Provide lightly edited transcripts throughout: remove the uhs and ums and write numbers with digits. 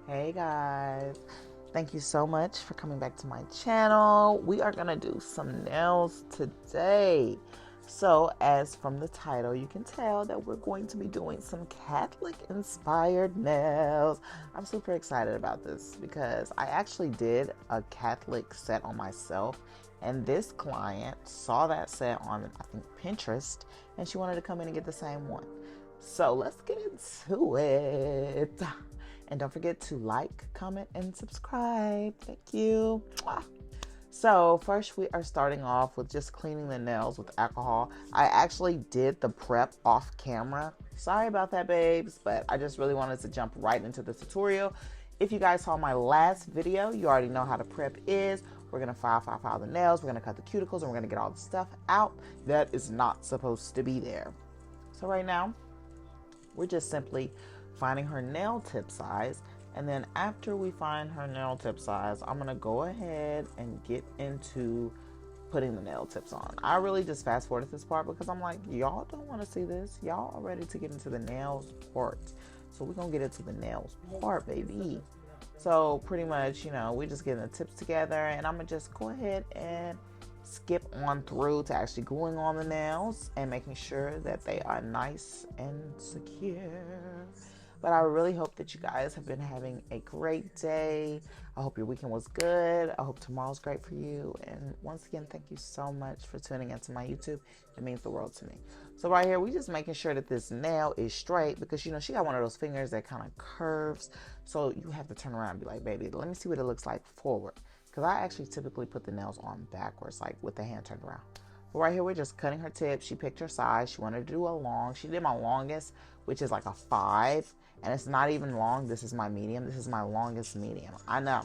Hey guys, thank you so much for coming back to my channel. We are gonna do some nails today. So as from the title, you can tell that we're going to be doing some Catholic inspired nails. I'm super excited about this because I actually did a Catholic set on myself, and this client saw that set on, I think, Pinterest, and she wanted to come in and get the same one. So let's get into it. And don't forget to like, comment, and subscribe. Thank you. So first we are starting off with just cleaning the nails with alcohol. I actually did the prep off camera. Sorry about that, babes, but I just really wanted to jump right into the tutorial. If you guys saw my last video, you already know how the prep is. We're gonna file the nails, we're gonna cut the cuticles, and we're gonna get all the stuff out that is not supposed to be there. So right now, we're just simply finding her nail tip size, and then after we find her nail tip size, I'm gonna go ahead and get into putting the nail tips on. I really just fast forwarded this part because I'm like, y'all don't want to see this. Y'all are ready to get into the nails part, so we're gonna get into the nails part, baby. So pretty much, we're just getting the tips together, and I'm gonna just go ahead and skip on through to actually gluing on the nails and making sure that they are nice and secure. But I really hope that you guys have been having a great day. I hope your weekend was good. I hope tomorrow's great for you. And once again, thank you so much for tuning into my YouTube. It means the world to me. So right here, we just making sure that this nail is straight because, she got one of those fingers that kind of curves. So you have to turn around and be like, baby, let me see what it looks like forward. Because I actually typically put the nails on backwards, like with the hand turned around. But right here, we're just cutting her tip. She picked her size. She wanted to do a long. She did my longest, which is like a 5. And it's not even long. This is my medium. This is my longest medium. I know.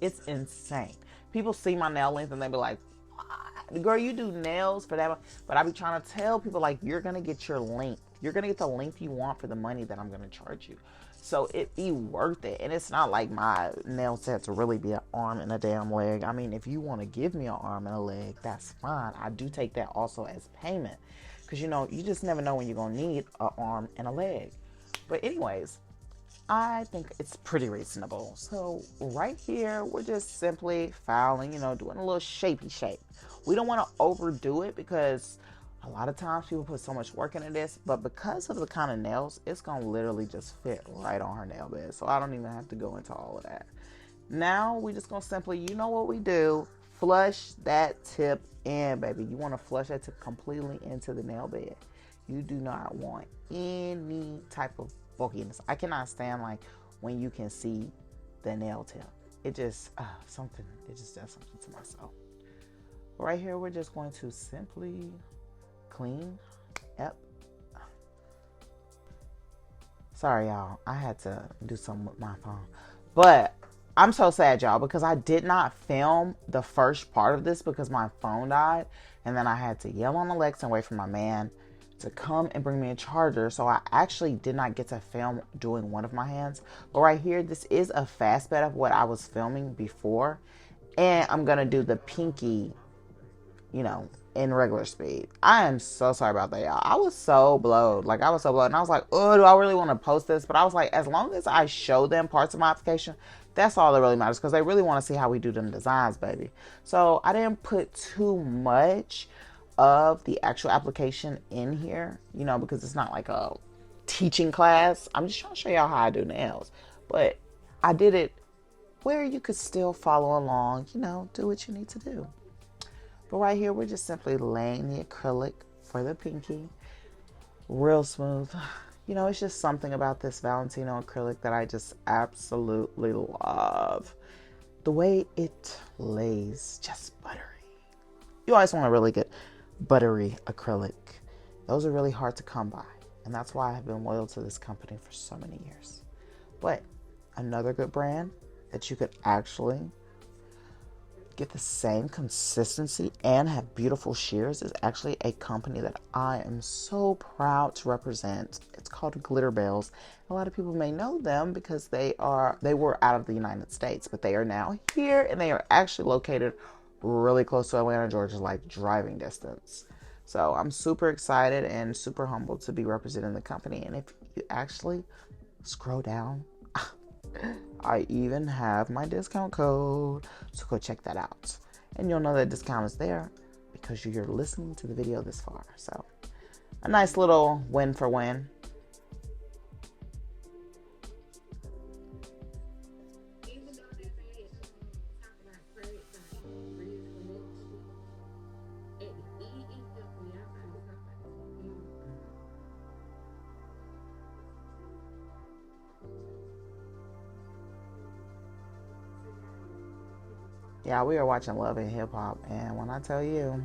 It's insane. People see my nail length and they be like, girl, you do nails for that. But I be trying to tell people, like, you're going to get your length. You're going to get the length you want for the money that I'm going to charge you. So it be worth it. And it's not like my nail sets really be an arm and a damn leg. I mean, if you want to give me an arm and a leg, that's fine. I do take that also as payment. Because, you just never know when you're going to need an arm and a leg. But anyways, I think it's pretty reasonable. So right here, we're just simply filing, doing a little shapey shape. We don't want to overdo it because a lot of times people put so much work into this, but because of the kind of nails, it's going to literally just fit right on her nail bed. So I don't even have to go into all of that. Now we just going to simply, what we do, flush that tip in, baby. You want to flush that tip completely into the nail bed. You do not want any type of bulkiness. I cannot stand like when you can see the nail tip. It just it just does something to myself. Right here, we're just going to simply clean up. Sorry, y'all. I had to do something with my phone. But I'm so sad, y'all, because I did not film the first part of this because my phone died. And then I had to yell on Alexa and wait for my man to come and bring me a charger. So I actually did not get to film doing one of my hands. But right here, this is a fast bed of what I was filming before. And I'm going to do the pinky, in regular speed. I am so sorry about that, y'all. I was so blowed. And I was like, oh, do I really want to post this? But I was like, as long as I show them parts of my application, that's all that really matters because they really want to see how we do them designs, baby. So I didn't put too much of the actual application in here, because it's not like a teaching class. I'm just trying to show y'all how I do nails. But I did it where you could still follow along, do what you need to do. But right here, we're just simply laying the acrylic for the pinky. Real smooth. It's just something about this Valentino acrylic that I just absolutely love. The way it lays, just buttery. You always want a really good buttery acrylic. Those are really hard to come by. And that's why I've been loyal to this company for so many years. But another good brand that you could actually get the same consistency and have beautiful shears is actually a company that I am so proud to represent. It's called Glitterbels. A lot of people may know them because they were out of the United States, but they are now here and they are actually located really close to Atlanta, Georgia, like driving distance. So I'm super excited and super humbled to be representing the company. And if you actually scroll down, I even have my discount code, so go check that out. And you'll know that discount is there because you're listening to the video this far. So a nice little win for win. Yeah, we are watching Love and Hip Hop, and when I tell you,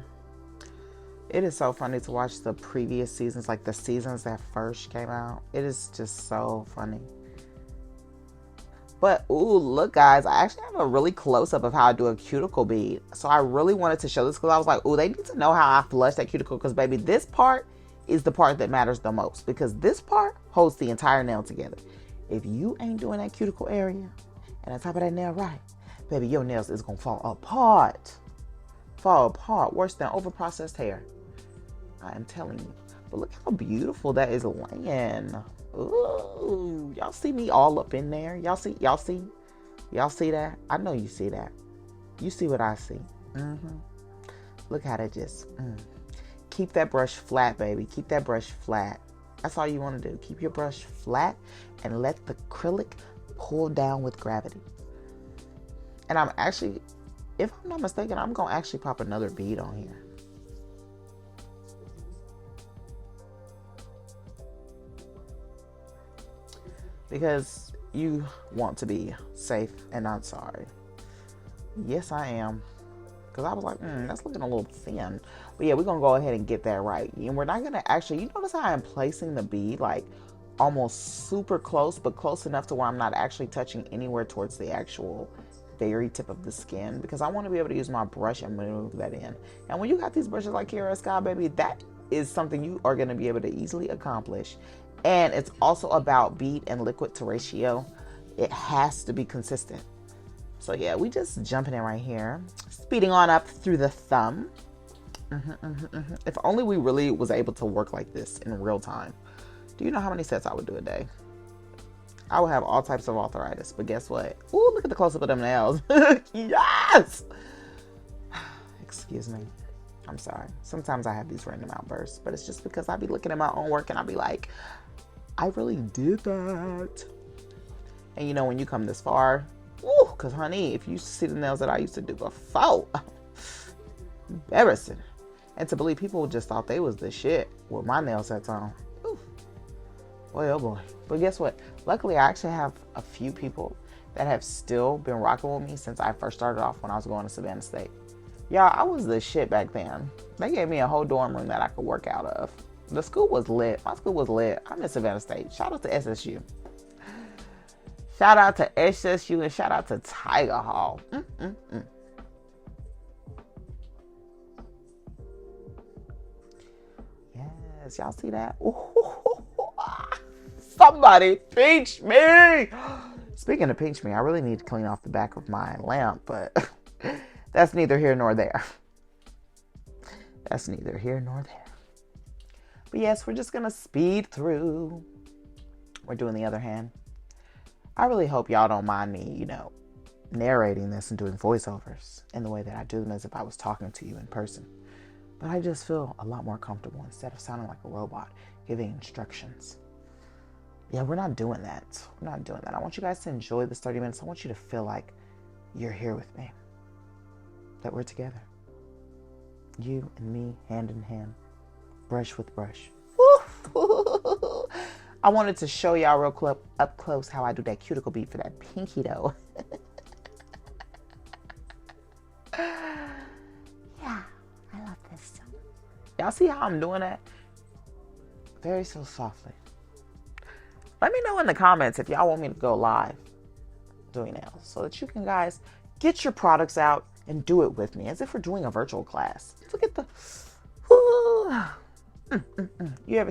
it is so funny to watch the previous seasons, like the seasons that first came out. It is just so funny. But, ooh, look, guys, I actually have a really close-up of how I do a cuticle bead. So I really wanted to show this because I was like, ooh, they need to know how I flush that cuticle because, baby, this part is the part that matters the most because this part holds the entire nail together. If you ain't doing that cuticle area and on top of that nail right, baby, your nails is going to fall apart. Fall apart. Worse than overprocessed hair. I am telling you. But look how beautiful that is laying. Ooh. Y'all see me all up in there? Y'all see that? I know you see that. You see what I see. Look how that just... Keep that brush flat, baby. Keep that brush flat. That's all you want to do. Keep your brush flat and let the acrylic pull down with gravity. And I'm actually, if I'm not mistaken, I'm going to actually pop another bead on here. Because you want to be safe and not sorry. Yes, I am. Because I was like, that's looking a little thin. But yeah, we're going to go ahead and get that right. And we're not going to actually, you notice how I'm placing the bead like almost super close, but close enough to where I'm not actually touching anywhere towards the actual very tip of the skin, because I want to be able to use my brush and move that in. And when you got these brushes like Kiara Sky, baby, that is something you are going to be able to easily accomplish. And it's also about bead and liquid to ratio. It has to be consistent. So yeah, we just jumping in right here, speeding on up through the thumb. If only we really was able to work like this in real time. Do you know how many sets I would do a day? I would have all types of arthritis, but guess what? Ooh, look at the close-up of them nails. Yes! Excuse me. I'm sorry. Sometimes I have these random outbursts, but it's just because I be looking at my own work and I be like, I really did that. And you know, when you come this far, ooh, because honey, if you see the nails that I used to do before, embarrassing. And to believe people just thought they was the shit with my nail sets on. Ooh. Boy, oh boy. But guess what? Luckily, I actually have a few people that have still been rocking with me since I first started off when I was going to Savannah State. Y'all, I was the shit back then. They gave me a whole dorm room that I could work out of. The school was lit. My school was lit. I'm in Savannah State. Shout out to SSU. Shout out to SSU and shout out to Tiger Hall. Yes, y'all see that? Ooh. Somebody pinch me. Speaking of pinch me, I really need to clean off the back of my lamp, but that's neither here nor there. That's neither here nor there. But yes, we're just going to speed through. We're doing the other hand. I really hope y'all don't mind me, you know, narrating this and doing voiceovers in the way that I do them as if I was talking to you in person. But I just feel a lot more comfortable instead of sounding like a robot giving instructions. Yeah, we're not doing that. We're not doing that. I want you guys to enjoy this 30 minutes. I want you to feel like you're here with me. That we're together. You and me, hand in hand. Brush with brush. I wanted to show y'all real up close how I do that cuticle bead for that pinky though. Yeah, I love this. Y'all see how I'm doing that? Very so softly. Let me know in the comments if y'all want me to go live doing nails so that you can guys get your products out and do it with me as if we're doing a virtual class. Look at the... You ever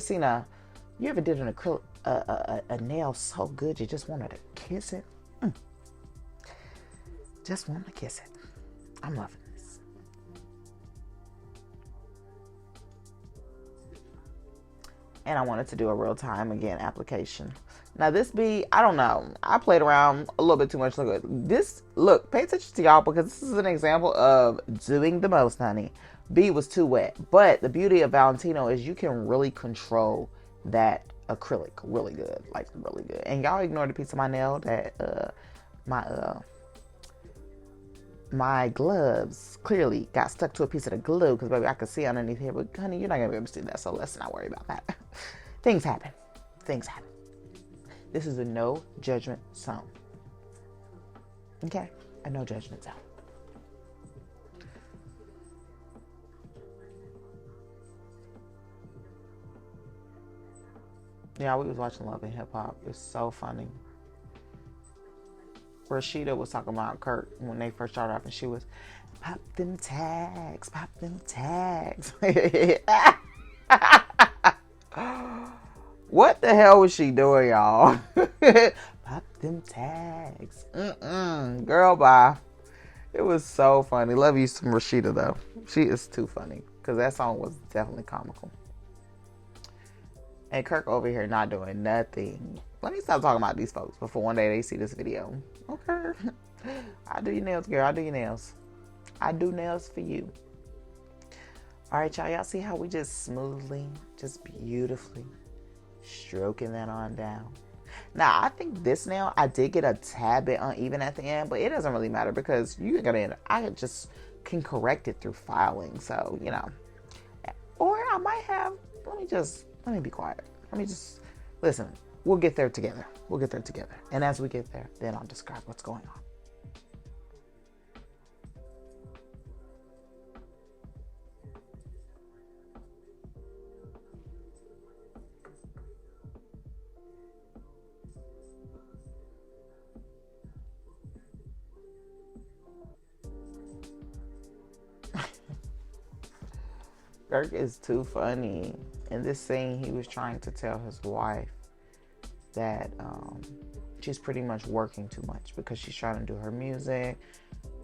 did an acrylic, a nail so good you just wanted to kiss it? Just wanted to kiss it. I'm loving this. And I wanted to do a real time, again, application Now this B, I don't know. I played around a little bit too much. Look, this, look, pay attention to y'all because this is an example of doing the most, honey. B was too wet. But the beauty of Valentino is you can really control that acrylic really good. Like really good. And y'all ignored a piece of my nail that my gloves clearly got stuck to a piece of the glue because baby I could see underneath here, but honey, you're not gonna be able to see that, so let's not worry about that. Things happen. Things happen. This is a no judgment zone. Okay? A no judgment zone. Yeah, we was watching Love and Hip Hop. It's so funny. Rashida was talking about Kirk when they first started off, and she was, pop them tags, pop them tags. What the hell was she doing, y'all? Pop them tags. Girl, bye. It was so funny. Love you some Rashida, though. She is too funny, because that song was definitely comical. And Kirk over here not doing nothing. Let me stop talking about these folks before one day they see this video. Okay. I do your nails, girl. I do your nails. I do nails for you. All right, y'all. Y'all see how we just smoothly, just beautifully stroking that on down. Now, I think this nail, I did get a tad bit uneven at the end, but it doesn't really matter because you ain't gonna, I just can correct it through filing. So, you know, or I might have, let me be quiet. Let me just, listen, we'll get there together. We'll get there together. And as we get there, then I'll describe what's going on. Kirk is too funny. In this scene, he was trying to tell his wife that she's pretty much working too much because she's trying to do her music.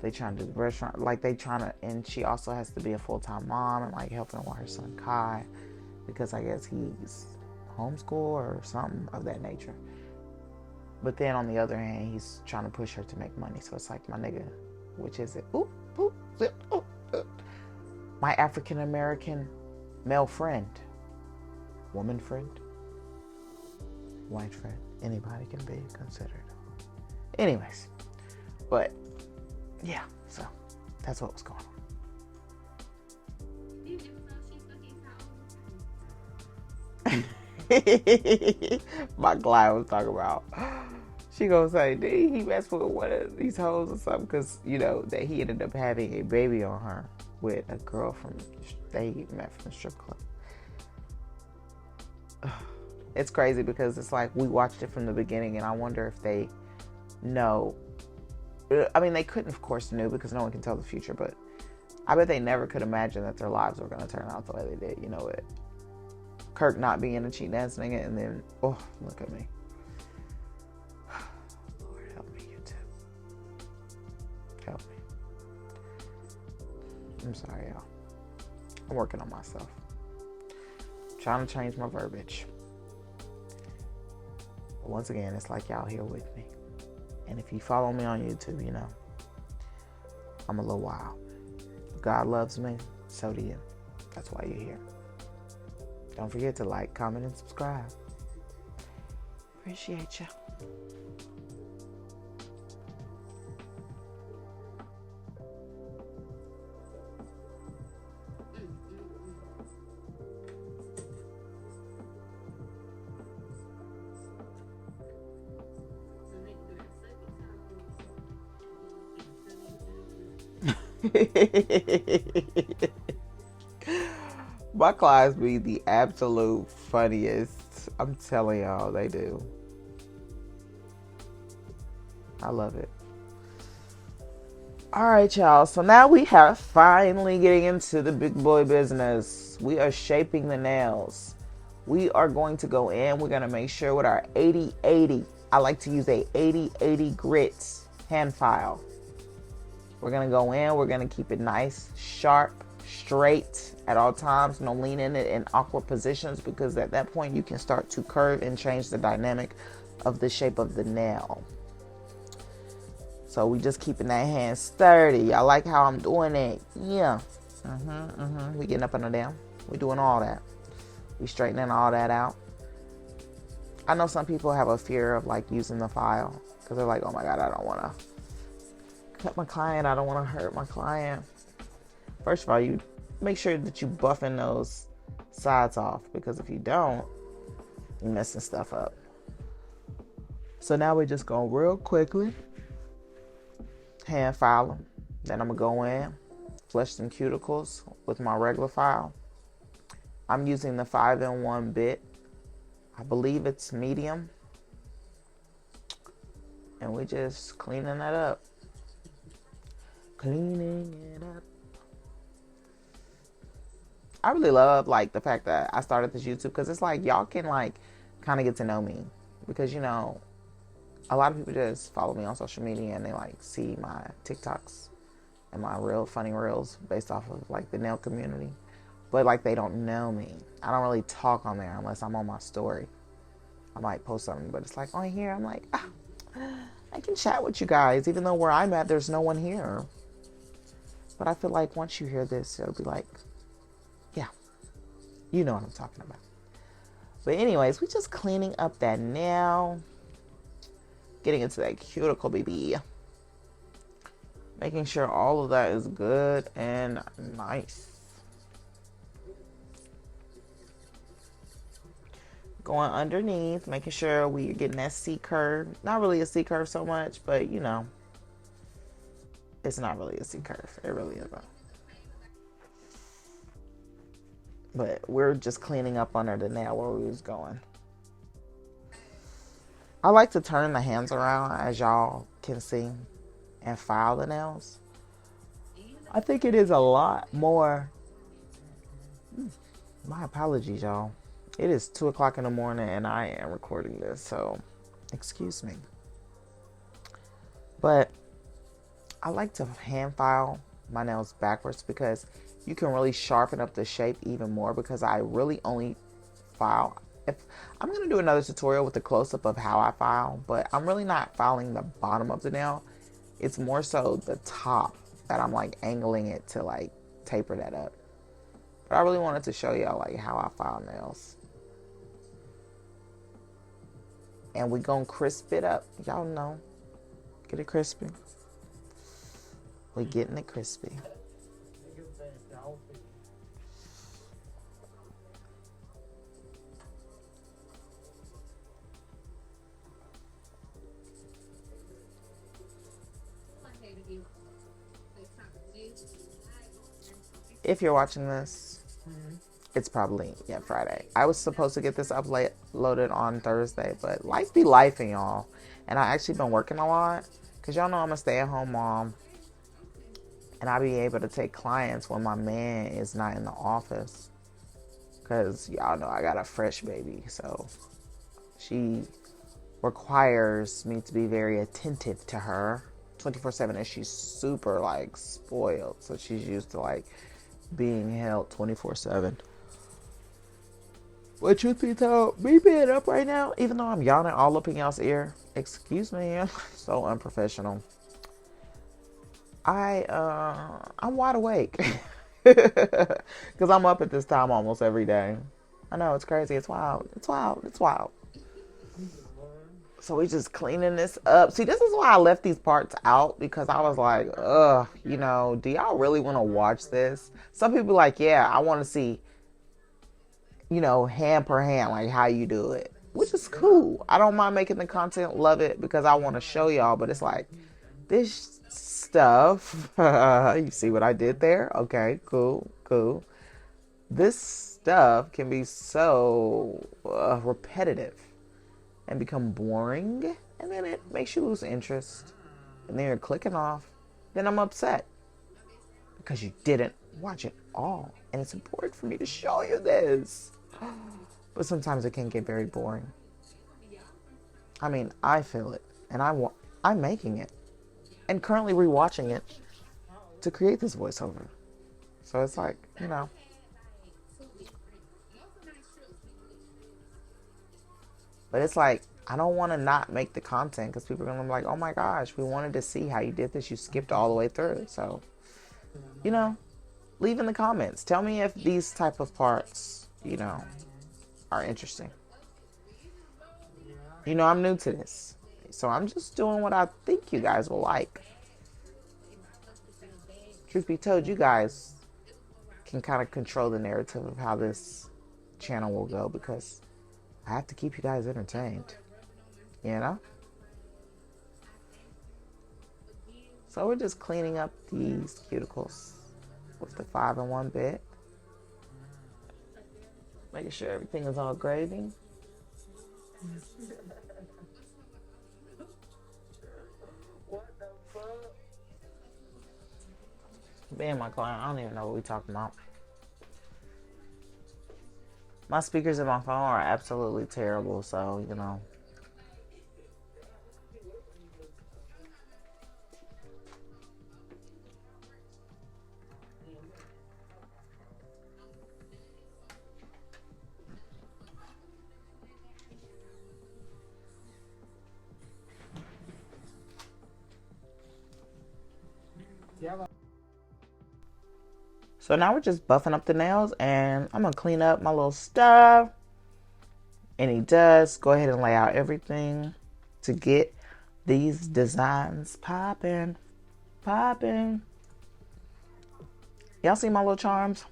They trying to do the restaurant, like they trying to, and she also has to be a full-time mom and like helping with her son Kai because I guess he's homeschool or something of that nature. But then on the other hand, he's trying to push her to make money. So it's like, my nigga, which is it? Oop, oop, zip, oop, oop. My African-American male friend, woman friend, white friend, anybody can be considered. Anyways, but yeah, so that's what was going on. My client was talking about, she gonna say, did he mess with one of these hoes or something? Because, you know, that he ended up having a baby on her with a girl from, they met from the strip club. It's crazy because it's like we watched it from the beginning and I wonder if they know. I mean, they couldn't, of course, know because no one can tell the future, but I bet they never could imagine that their lives were going to turn out the way they did. You know it. Kirk not being a cheating ass nigga and then, oh, look at me. Lord, help me, you too. Help me. I'm sorry, y'all. I'm working on myself. Trying to change my verbiage. But once again, it's like y'all here with me. And if you follow me on YouTube, you know, I'm a little wild. God loves me, so do you. That's why you're here. Don't forget to like, comment, and subscribe. Appreciate you. My clients be the absolute funniest. I'm telling y'all, they do. I love it. All right, y'all. So now we are finally getting into the big boy business. We are shaping the nails. We are going to go in. We're going to make sure with our 80/80. I like to use a 80/80 grits hand file. We're going to go in. We're going to keep it nice, sharp, straight at all times. No leaning it in awkward positions because at that point you can start to curve and change the dynamic of the shape of the nail. So we just keeping that hand sturdy. I like how I'm doing it. Yeah. We getting up under there. We doing all that. We straightening all that out. I know some people have a fear of like using the file because they're like, oh my God, I don't want to cut my client. I don't want to hurt my client. First of all, you make sure that you buffing those sides off, because if you don't, you're messing stuff up. So now we're just going real quickly hand file them. Then I'm gonna go in, flesh some cuticles with my regular file. I'm using the 5-in-1 bit. I believe it's medium. And we're just cleaning that up. Cleaning it up. I really love like the fact that I started this YouTube, because it's like y'all can like kind of get to know me, because you know a lot of people just follow me on social media and they like see my TikToks and my real funny reels based off of like the nail community, but like they don't know me. I don't really talk on there unless I'm on my story. I might post something, but it's like on here I'm like, I can chat with you guys even though where I'm at there's no one here. But I feel like once you hear this, it'll be like, yeah, you know what I'm talking about. But anyways, we just cleaning up that nail, getting into that cuticle, baby. Making sure all of that is good and nice. Going underneath, making sure we're getting that C curve. Not really a C curve so much, but you know, it's not really a C curve. It really isn't. But we're just cleaning up under the nail where we was going. I like to turn the hands around, as y'all can see, and file the nails. I think it is a lot more. My apologies, y'all. It is 2 o'clock in the morning and I am recording this, so excuse me. But I like to hand file my nails backwards because you can really sharpen up the shape even more, because I really only file. If I'm going to do another tutorial with a close-up of how I file, but I'm really not filing the bottom of the nail. It's more so the top that I'm like angling it to like taper that up. But I really wanted to show y'all like how I file nails. And we gonna crisp it up. Y'all know. Get it crispy. We getting it crispy. If you're watching this, it's probably, Friday. I was supposed to get this uploaded on Thursday, but life be lifing, y'all. And I actually been working a lot, because y'all know I'm a stay-at-home mom. And I be able to take clients when my man is not in the office. Because y'all know I got a fresh baby, so she requires me to be very attentive to her 24/7, and she's super like spoiled, so she's used to like being held 24/7. But truth be told, me being up right now, even though I'm yawning all up in y'all's ear, excuse me, I'm so unprofessional. I'm wide awake because I'm up at this time almost every day. I know, it's crazy. It's wild. It's wild. It's wild. So we just cleaning this up. See, this is why I left these parts out, because I was like, you know, do y'all really want to watch this? Some people like, yeah, I want to see, you know, hand per hand, like how you do it, which is cool. I don't mind making the content, love it, because I want to show y'all. But it's like this stuff. You see what I did there? Okay, cool. This stuff can be so repetitive and become boring, and then it makes you lose interest, and then you're clicking off. Then I'm upset because you didn't watch it all, and it's important for me to show you this. But sometimes it can get very boring. I mean, I feel it, and I'm making it and currently rewatching it to create this voiceover. So it's like, you know, but it's like I don't want to not make the content because people are going to be like, oh my gosh, we wanted to see how you did this. You skipped all the way through. So, you know, leave in the comments. Tell me if these type of parts, you know, are interesting. You know, I'm new to this. So I'm just doing what I think you guys will like. Truth be told, you guys can kind of control the narrative of how this channel will go because I have to keep you guys entertained. You know? So we're just cleaning up these cuticles with the 5-in-1 bit. Making sure everything is all gravy. Being my client, I don't even know what we're talking about. My speakers in my phone are absolutely terrible, so, you know. So now we're just buffing up the nails, and I'm going to clean up my little stuff. Any dust, go ahead and lay out everything to get these designs popping. Popping. Y'all see my little charms?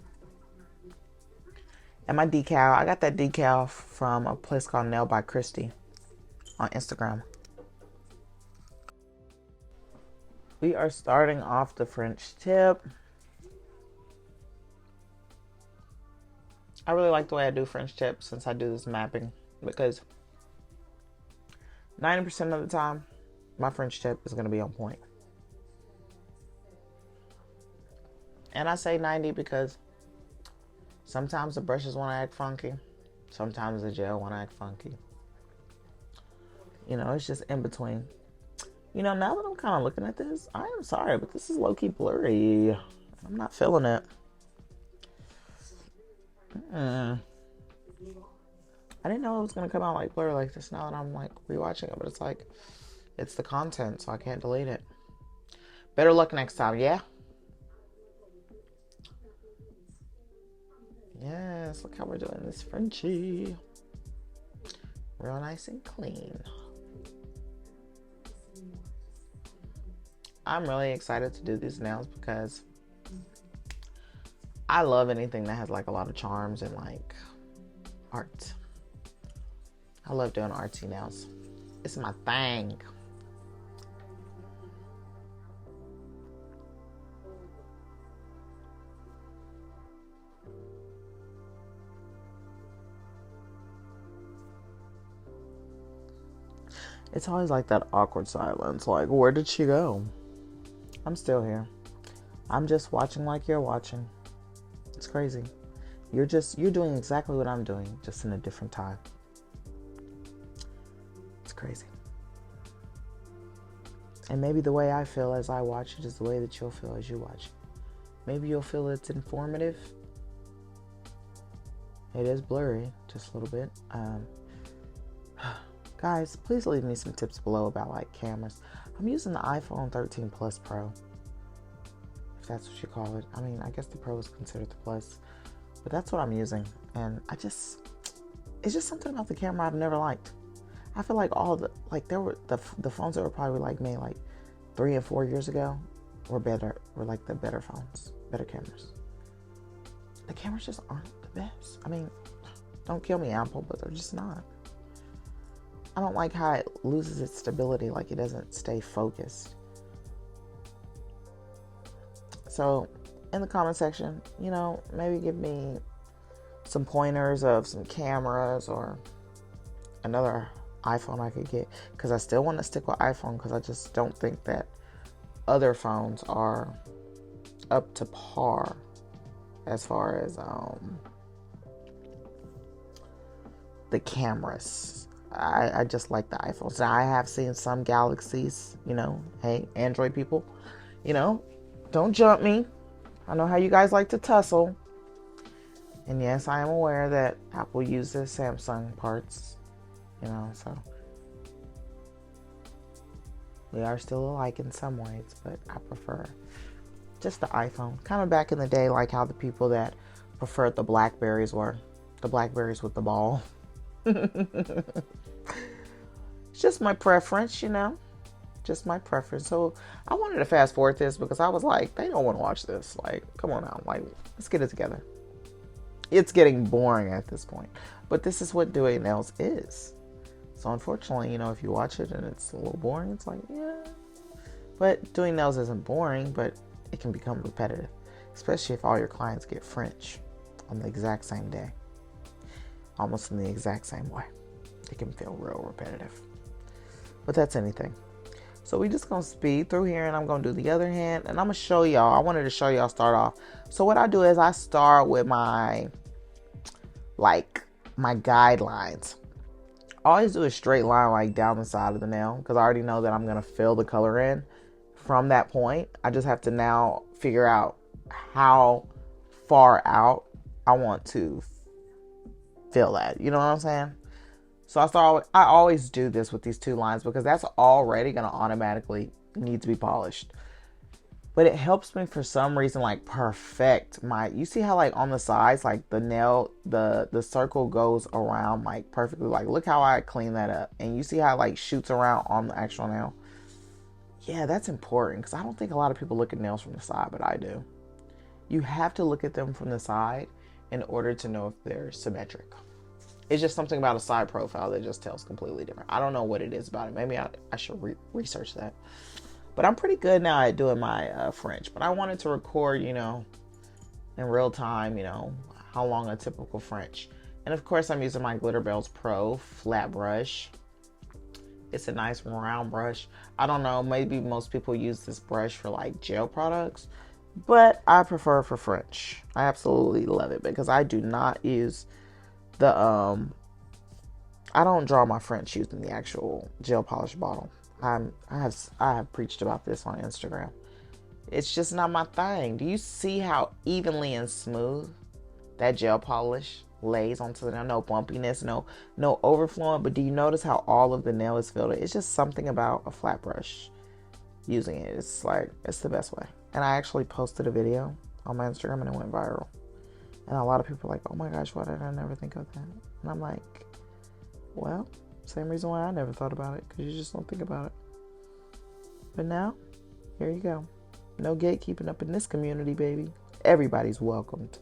And my decal. I got that decal from a place called Nail by Christy on Instagram. We are starting off the French tip. I really like the way I do French tip since I do this mapping because 90% of the time, my French tip is going to be on point. And I say 90 because sometimes the brushes want to act funky. Sometimes the gel want to act funky. You know, it's just in between. You know, now that I'm kind of looking at this, I am sorry, but this is low-key blurry. I'm not feeling it. I didn't know it was going to come out like blur like this now that I'm like rewatching it, but it's like, it's the content, so I can't delete it. Better luck next time, yeah? Yes, look how we're doing this Frenchie. Real nice and clean. I'm really excited to do these nails because I love anything that has like a lot of charms and like art. I love doing artsy nails. It's my thing. It's always like that awkward silence. Like, where did she go? I'm still here. I'm just watching like you're watching. It's crazy. You're doing exactly what I'm doing, just in a different time. It's crazy. And maybe the way I feel as I watch it is the way that you'll feel as you watch it. Maybe you'll feel it's informative. It is blurry, just a little bit. Guys, please leave me some tips below about like cameras. I'm using the iPhone 13 Plus Pro, if that's what you call it. I mean, I guess the Pro is considered the Plus, but that's what I'm using. And it's just something about the camera I've never liked. I feel like all the, like there were the phones that were probably like made like 3 and 4 years ago were like the better phones, better cameras. The cameras just aren't the best. I mean, don't kill me, Apple, but they're just not. I don't like how it loses its stability, like it doesn't stay focused. So in the comment section, you know, maybe give me some pointers of some cameras or another iPhone I could get, because I still want to stick with iPhone because I just don't think that other phones are up to par as far as the cameras. I just like the iPhones. Now, I have seen some Galaxies, you know, hey, Android people, you know, don't jump me. I know how you guys like to tussle. And yes, I am aware that Apple uses Samsung parts, you know, so We are still alike in some ways, but I prefer just the iPhone. Kind of back in the day, like how the people that preferred the Blackberries were. The Blackberries with the ball. It's just my preference, you know. Just my preference. So I wanted to fast forward this because I was like, they don't want to watch this. Like, come on now. Like, let's get it together. It's getting boring at this point. But this is what doing nails is. So unfortunately, you know, if you watch it and it's a little boring, it's like, yeah. But doing nails isn't boring, but it can become repetitive. Especially if all your clients get French on the exact same day. Almost in the exact same way. It can feel real repetitive. But that's anything. So we just going to speed through here and I'm going to do the other hand. And I'm going to show y'all. I wanted to show y'all start off. So what I do is I start with my guidelines. I always do a straight line like down the side of the nail because I already know that I'm going to fill the color in from that point. I just have to now figure out how far out I want to fill that. You know what I'm saying? So I always do this with these two lines because that's already going to automatically need to be polished. But it helps me for some reason like perfect you see how like on the sides, like the nail, the circle goes around like perfectly. Like look how I clean that up. And you see how it like shoots around on the actual nail. Yeah, that's important because I don't think a lot of people look at nails from the side, but I do. You have to look at them from the side in order to know if they're symmetric. It's just something about a side profile that just tells completely different. I don't know what it is about it. Maybe I should research that. But I'm pretty good now at doing my French. But I wanted to record, you know, in real time, you know, how long a typical French. And of course, I'm using my Glitterbels Pro flat brush. It's a nice round brush. I don't know, maybe most people use this brush for like gel products. But I prefer for French. I absolutely love it because I do not use the, I don't draw my French using the actual gel polish bottle. I have preached about this on Instagram. It's just not my thing. Do you see how evenly and smooth that gel polish lays onto the nail? No bumpiness, no overflowing. But do you notice how all of the nail is filled in? It's just something about a flat brush using it. It's like, it's the best way. And I actually posted a video on my Instagram and it went viral. And a lot of people are like, oh my gosh, why did I never think of that? And I'm like, well, same reason why I never thought about it, because you just don't think about it. But now, here you go. No gatekeeping up in this community, baby. Everybody's welcomed.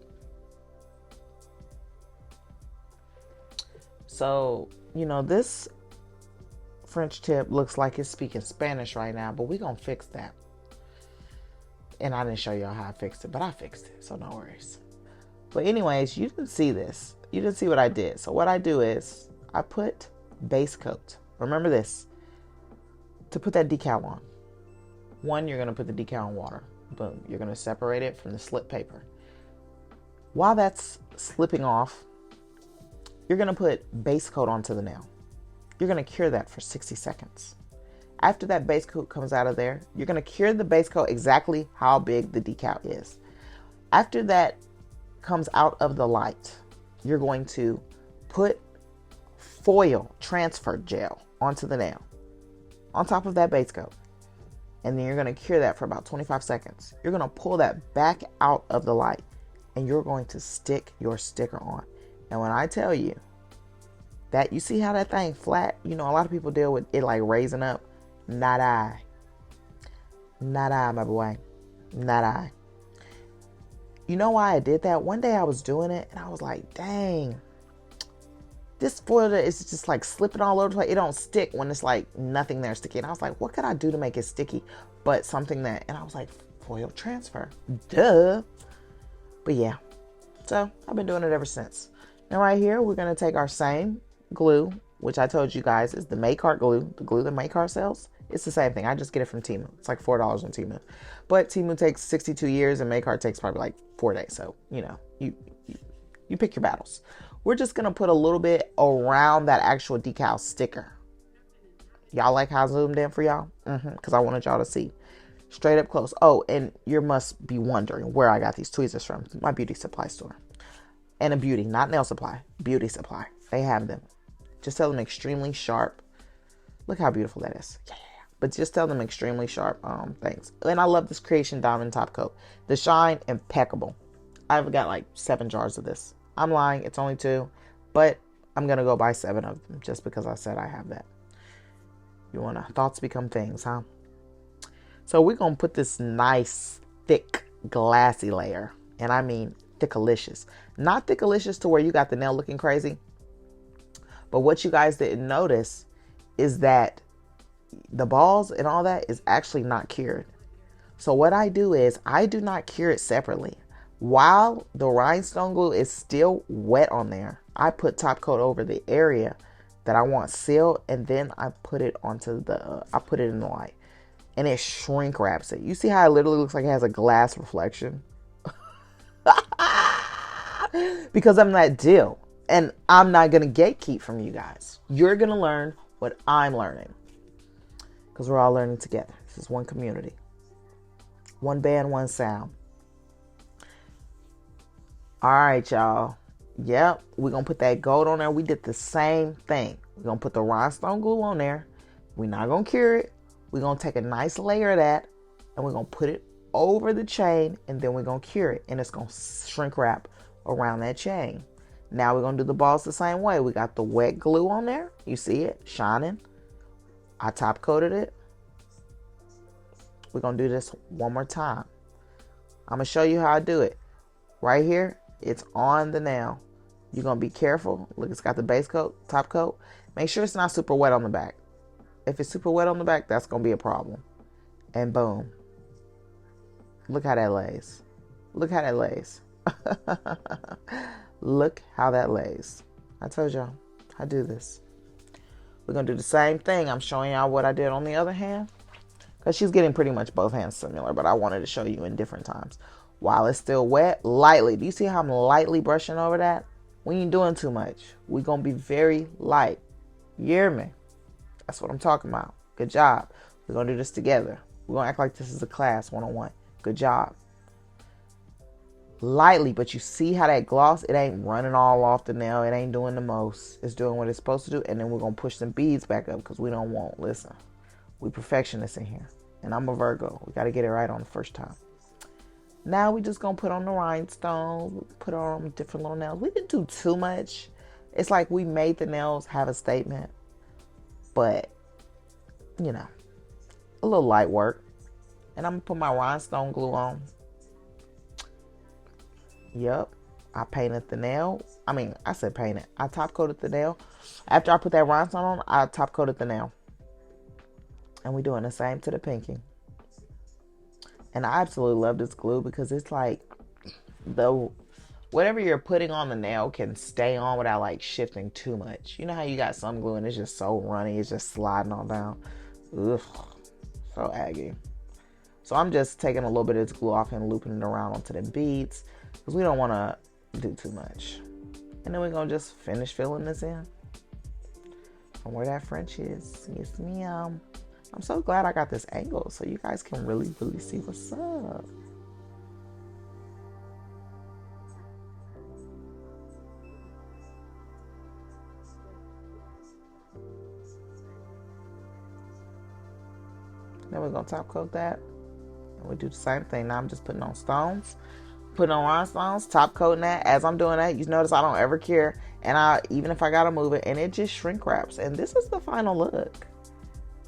So, you know, this French tip looks like it's speaking Spanish right now, but we're going to fix that. And I didn't show y'all how I fixed it, but I fixed it, so no worries. But anyways, you can see this. You can see what I did. So what I do is I put base coat. Remember this. To put that decal on. One, you're going to put the decal in water. Boom. You're going to separate it from the slip paper. While that's slipping off, you're going to put base coat onto the nail. You're going to cure that for 60 seconds. After that base coat comes out of there, you're going to cure the base coat exactly how big the decal is. After that comes out of the light, you're going to put foil transfer gel onto the nail on top of that base coat. And then you're going to cure that for about 25 seconds. You're going to pull that back out of the light and you're going to stick your sticker on. And when I tell you that, you see how that thing flat, you know, a lot of people deal with it like raising up. Not I. Not I, my boy. Not I. You know why I did that? One day I was doing it and I was like, dang, this foil is just like slipping all over the place. It don't stick when it's like nothing there sticking. I was like, what could I do to make it sticky? But something that, and I was like, foil transfer. Duh. But yeah, so I've been doing it ever since. Now right here, we're going to take our same glue, which I told you guys is the Makartt glue, the glue that Makartt sells. It's the same thing. I just get it from Temu. It's like $4 on Temu. But Temu takes 62 years and Makartt takes probably like 4 days. So, you know, you pick your battles. We're just going to put a little bit around that actual decal sticker. Y'all like how I zoomed in for y'all? Because I wanted y'all to see. Straight up close. Oh, and you must be wondering where I got these tweezers from. My beauty supply store. And a beauty, not nail supply. Beauty supply. They have them. Just tell them extremely sharp. Look how beautiful that is. Yeah. but just tell them extremely sharp things. And I love this Creation Diamond top coat. The shine, impeccable. I've got like 7 jars of this. I'm lying, it's only 2, but I'm gonna go buy 7 of them just because I said I have that. You wanna thoughts become things, huh? So we're gonna put this nice thick glassy layer, and I mean thickalicious. Not thickalicious to where you got the nail looking crazy, but what you guys didn't notice is that the balls and all that is actually not cured. So what I do is I do not cure it separately. While the rhinestone glue is still wet on there, I put top coat over the area that I want sealed, and then I put it onto the, I put it in the light, and it shrink wraps it. You see how it literally looks like it has a glass reflection? Because I'm that deal, and I'm not gonna gatekeep from you guys. You're gonna learn what I'm learning, because we're all learning together. This is one community, one band, one sound. All right, y'all. Yep, we're gonna put that gold on there. We did the same thing. We're gonna put the rhinestone glue on there. We're not gonna cure it. We're gonna take a nice layer of that, and we're gonna put it over the chain, and then we're gonna cure it, and it's gonna shrink wrap around that chain. Now we're gonna do the balls the same way. We got the wet glue on there. You see it shining. I top coated it. We're gonna do this one more time. I'm gonna show you how I do it. Right here, it's on the nail. You're gonna be careful. Look, it's got the base coat, top coat. Make sure it's not super wet on the back. If it's super wet on the back, that's gonna be a problem. And boom. Look how that lays. Look how that lays. Look how that lays. I told y'all, I do this. We're gonna do the same thing. I'm showing y'all what I did on the other hand, because she's getting pretty much both hands similar, but I wanted to show you in different times. While it's still wet, lightly. Do you see how I'm lightly brushing over that? We ain't doing too much. We're gonna be very light. You hear me? That's what I'm talking about. Good job. We're gonna do this together. We're gonna act like this is a class 101. Good job. Lightly, but you see how that gloss, it ain't running all off the nail. It ain't doing the most. It's doing what it's supposed to do. And then we're gonna push some beads back up, because we don't want, listen, we perfectionists in here. And I'm a Virgo. We gotta get it right on the first time. Now we just gonna put on the rhinestones, put on different little nails. We didn't do too much. It's like we made the nails have a statement, but you know, a little light work. And I'm gonna put my rhinestone glue on. Yep, I painted the nail. I said painted. I top coated the nail. After I put that rhinestone on, I top coated the nail. And we're doing the same to the pinky. And I absolutely love this glue, because it's like whatever you're putting on the nail can stay on without like shifting too much. You know how you got some glue and it's just so runny, it's just sliding on down. Ugh, so aggy. So I'm just taking a little bit of this glue off and looping it around onto the beads, because we don't want to do too much. And then we're going to just finish filling this in from where that French is. Yes, ma'am. I'm so glad I got this angle so you guys can really, really see what's up. Then we're going to top coat that. And we do the same thing. Now I'm just putting on stones. Putting on rhinestones, top coating that. As I'm doing that, you notice I don't ever care. And even if I got to move it, and it just shrink wraps. And this is the final look.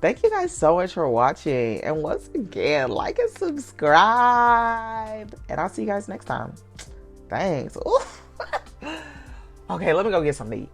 Thank you guys so much for watching. And once again, like and subscribe. And I'll see you guys next time. Thanks. Okay, let me go get some meat.